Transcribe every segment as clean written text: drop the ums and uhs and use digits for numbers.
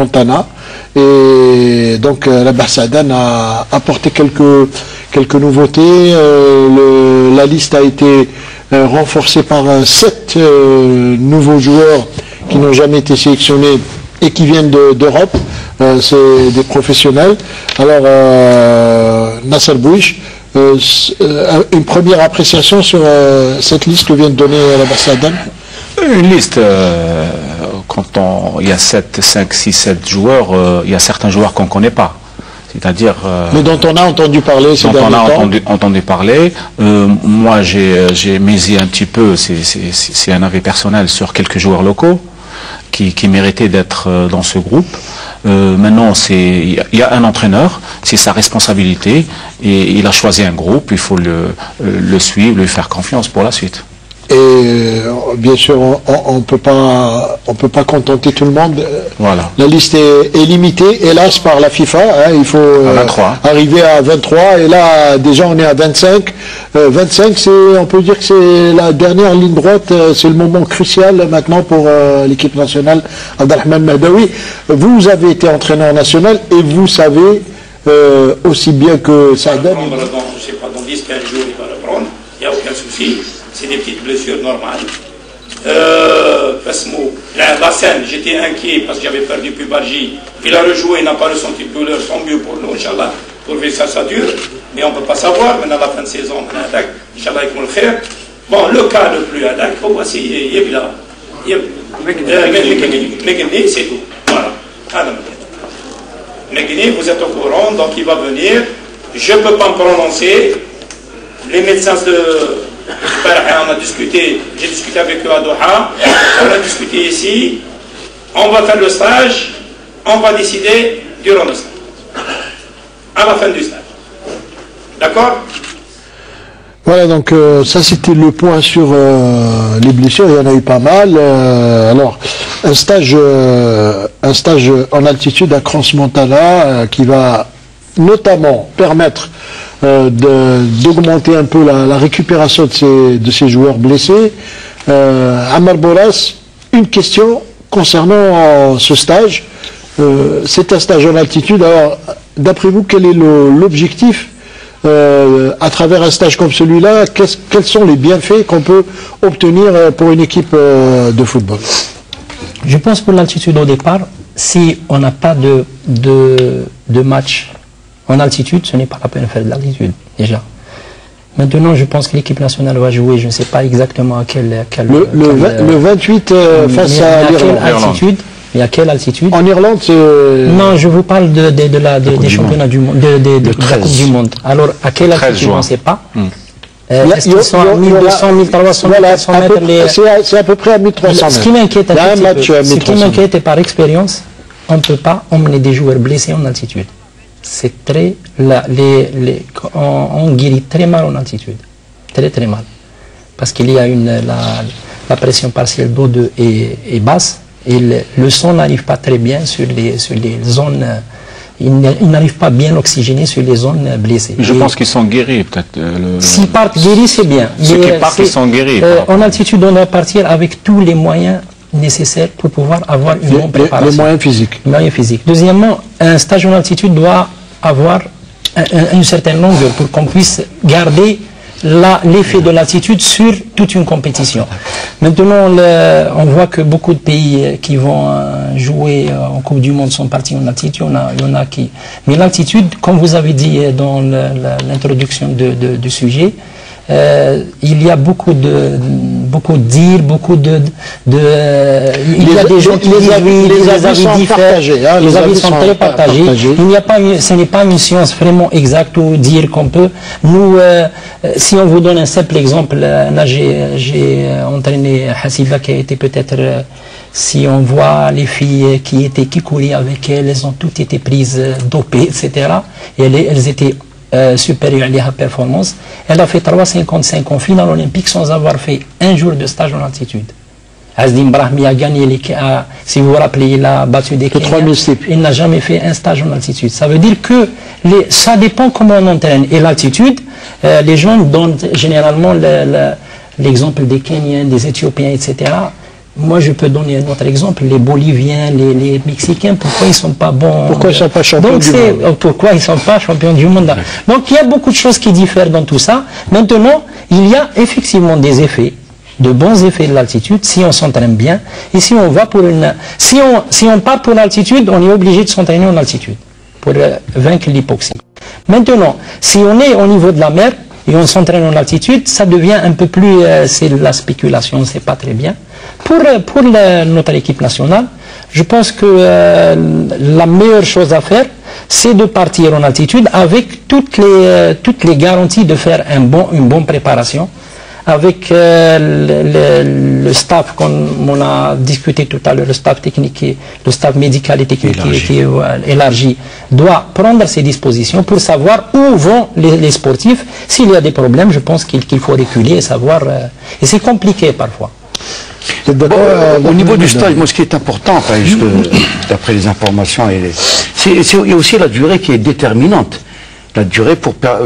Montana. Et donc la Barsadan a apporté quelques nouveautés. La liste a été renforcée par 7 nouveaux joueurs qui n'ont jamais été sélectionnés et qui viennent d'Europe. C'est des professionnels. Alors Nasser Bouich, une première appréciation sur cette liste que vient de donner la Barsadan. Une liste, quand il y a 5, 6, 7 joueurs, il y a certains joueurs qu'on ne connaît pas. C'est-à-dire... mais dont on a entendu parler ces derniers temps. Dont on a entendu parler. Moi, j'ai misé un petit peu, c'est un avis personnel, sur quelques joueurs locaux qui méritaient d'être dans ce groupe. Maintenant, il y a un entraîneur, c'est sa responsabilité, et il a choisi un groupe, il faut le suivre, lui faire confiance pour la suite. Et bien sûr, on peut pas contenter tout le monde. Voilà. La liste est limitée, hélas, par la FIFA. Hein, il faut arriver à 23, et là, déjà, on est à 25. 25, on peut dire que c'est la dernière ligne droite. C'est le moment crucial maintenant pour l'équipe nationale. Abdelrahman Mahdaoui, vous avez été entraîneur national et vous savez aussi bien que Saadane. Je sais pas, dans 10-15 jours, il va reprendre. Il n'y a aucun souci. C'est des petites blessures normales. La scène, j'étais inquiet parce que j'avais perdu Pubarji. Il a rejoué, il n'a pas ressenti de douleur, tant mieux pour nous, Inch'Allah. Pour que ça dure. Mais on ne peut pas savoir, maintenant à la fin de saison, Inch'Allah, il faut le faire. Bon, le cas le plus attaque, voici, Yebila. Megni, c'est tout. Voilà. Megni, vous êtes au courant, donc il va venir. Je ne peux pas me prononcer. Les médecins on a discuté, j'ai discuté avec eux à Doha, on a discuté ici, on va faire le stage, on va décider durant le stage, à la fin du stage. D'accord? Voilà, donc ça c'était le point sur les blessures, il y en a eu pas mal. Alors, un stage en altitude à Crans-Montana qui va notamment permettre d'augmenter un peu la récupération de ces joueurs blessés. Ammar Boras, une question concernant ce stage. C'est un stage en altitude. Alors, d'après vous, quel est l'objectif à travers un stage comme celui-là? Quels sont les bienfaits qu'on peut obtenir pour une équipe de football? Je pense pour l'altitude au départ, si on n'a pas de match en altitude, ce n'est pas la peine de faire de l'altitude, déjà. Maintenant, je pense que l'équipe nationale va jouer, je ne sais pas exactement à quel le 28 face à l'Irlande. Mais à quelle altitude? En Irlande, c'est... Non, je vous parle des championnats du monde, de la Coupe du Monde. Alors, à quelle altitude, on ne sait pas. Est-ce qu'ils sont à 1200, 1300 mètres? C'est à peu près à 1300 mètres. Ce qui m'inquiète ce qui m'inquiète par expérience, on ne peut pas emmener des joueurs blessés en altitude. C'est très... on guérit très mal en altitude. Très très mal. Parce qu'il y a la pression partielle d'eau est basse et le sang n'arrive pas très bien sur les zones... Il n'arrive pas bien oxygéné sur les zones blessées. Je pense qu'ils sont guéris, peut-être. S'ils partent guéris, c'est bien. Ceux qui partent, ils sont guéris. En altitude, on doit partir avec tous les moyens nécessaires pour pouvoir avoir une bonne préparation. Les moyens physiques. Les moyens physiques. Deuxièmement, un stage en altitude doit avoir une certaine longueur pour qu'on puisse garder l'effet de l'altitude sur toute une compétition. Maintenant, on voit que beaucoup de pays qui vont jouer en Coupe du Monde sont partis en altitude. Il y en a qui... Mais l'altitude, comme vous avez dit dans l'introduction du sujet, il y a beaucoup de dires, il y a des gens qui disent oui, les avis diffèrent, les avis sont très partagés. Ce n'est pas une science vraiment exacte ou dire qu'on peut. Nous, si on vous donne un simple exemple, là j'ai entraîné Hassiba qui a été peut-être, si on voit les filles qui couraient avec elle, elles ont toutes été prises dopées, etc. Et elles étaient supérieure à la performance. Elle a fait 3,55 en finale olympique sans avoir fait un jour de stage en altitude. Azdim Brahmi a gagné, si vous vous rappelez, il a battu des Kenyans. Il n'a jamais fait un stage en altitude. Ça veut dire que ça dépend comment on entraîne. Et l'altitude, les gens donnent généralement l'exemple des Kenyans, des Éthiopiens, etc. moi je peux donner un autre exemple, les Boliviens, les Mexicains, pourquoi ils ne sont pas bons? Pourquoi ils ne sont pas champions du monde? Pourquoi ils ne sont pas champions du monde? Donc il y a beaucoup de choses qui diffèrent dans tout ça. Maintenant, il y a effectivement des effets, de bons effets de l'altitude, si on s'entraîne bien, et si on va pour une... Si on part pour l'altitude, on est obligé de s'entraîner en altitude, pour vaincre l'hypoxie. Maintenant, si on est au niveau de la mer, et on s'entraîne en altitude, ça devient un peu plus, c'est la spéculation, c'est pas très bien. Pour notre équipe nationale, je pense que la meilleure chose à faire, c'est de partir en altitude avec toutes les garanties de faire une bonne préparation, avec le staff, comme on a discuté tout à l'heure, le staff technique, le staff médical et technique qui est élargi, doit prendre ses dispositions pour savoir où vont les sportifs. S'il y a des problèmes, je pense qu'il faut reculer et savoir... et c'est compliqué parfois. Au niveau du stage, moi, ce qui est important, d'après les informations, il y a aussi la durée qui est déterminante. La durée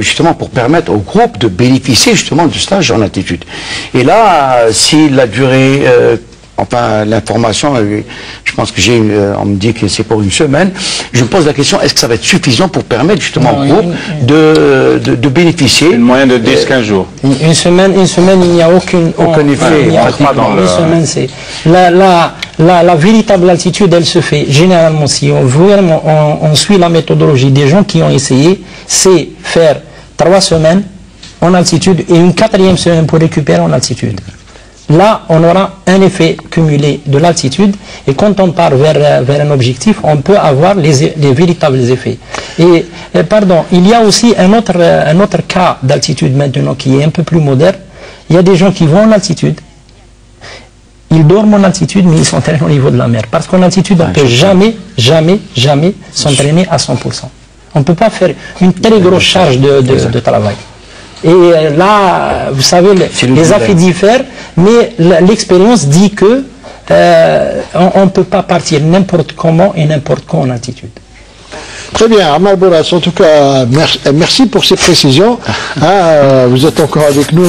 justement pour permettre au groupe de bénéficier justement du stage en altitude. Et là, si la durée, enfin l'information, je pense que on me dit que c'est pour une semaine, je me pose la question, est-ce que ça va être suffisant pour permettre justement au groupe de bénéficier? Une moyenne de 10-15 jours. Une semaine, il n'y a aucun effet. Une semaine, c'est... La véritable altitude, elle se fait généralement, si on suit la méthodologie des gens qui ont essayé, c'est faire 3 semaines en altitude et une 4e semaine pour récupérer en altitude. Là, on aura un effet cumulé de l'altitude et quand on part vers un objectif, on peut avoir les véritables effets. Et, pardon, il y a aussi un autre cas d'altitude maintenant qui est un peu plus moderne. Il y a des gens qui vont en altitude. Ils dorment en altitude, mais ils s'entraînent au niveau de la mer. Parce qu'en altitude, on ne peut jamais s'entraîner à 100%. On ne peut pas faire une très grosse charge de travail. Et là, vous savez, les affaires diffèrent, mais l'expérience dit que on ne peut pas partir n'importe comment et n'importe quand en altitude. Très bien, Amal Bourras, en tout cas, merci pour ces précisions. Vous êtes encore avec nous.